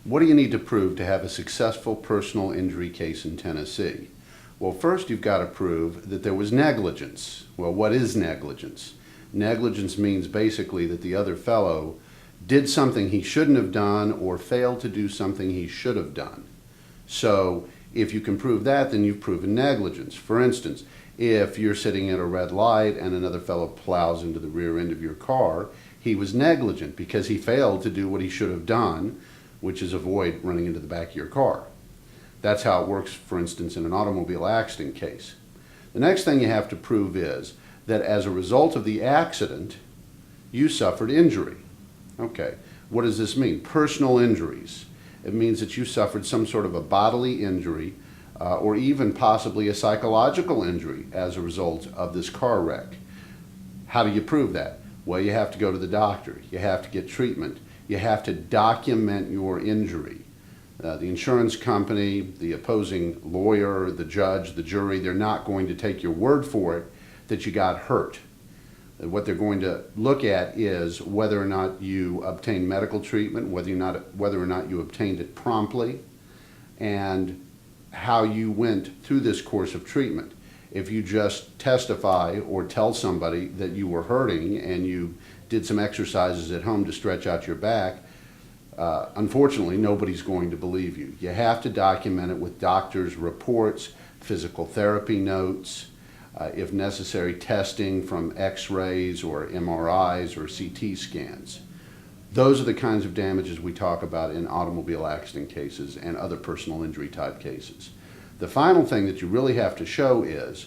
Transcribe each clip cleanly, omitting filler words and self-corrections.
What do you need to prove to have a successful personal injury case in Tennessee? Well, first you've got to prove that there was negligence. Well, what is negligence? Negligence means basically that the other fellow did something he shouldn't have done or failed to do something he should have done. So if you can prove that, then you've proven negligence. For instance, if you're sitting at a red light and another fellow plows into the rear end of your car, he was negligent because he failed to do what he should have done, which is avoid running into the back of your car. That's how it works, for instance, in an automobile accident case. The next thing you have to prove is that as a result of the accident, you suffered injury. Okay, what does this mean? Personal injuries. It means that you suffered some sort of a bodily injury or even possibly a psychological injury as a result of this car wreck. How do you prove that? Well, you have to go to the doctor. You have to get treatment. You have to document your injury. The insurance company, the opposing lawyer, the judge, the jury, they're not going to take your word for it that you got hurt. What they're going to look at is whether or not you obtained medical treatment, whether or not you obtained it promptly, and how you went through this course of treatment. If you just testify or tell somebody that you were hurting and you did some exercises at home to stretch out your back, unfortunately, nobody's going to believe you. You have to document it with doctors' reports, physical therapy notes, if necessary, testing from x-rays or MRIs or CT scans. Those are the kinds of damages we talk about in automobile accident cases and other personal injury type cases. The final thing that you really have to show is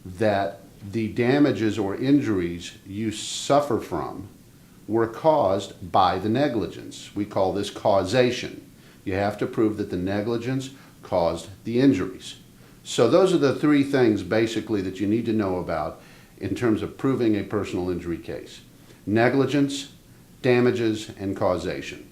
that the damages or injuries you suffer from were caused by the negligence. We call this causation. You have to prove that the negligence caused the injuries. So those are the three things basically that you need to know about in terms of proving a personal injury case: negligence, damages, and causation.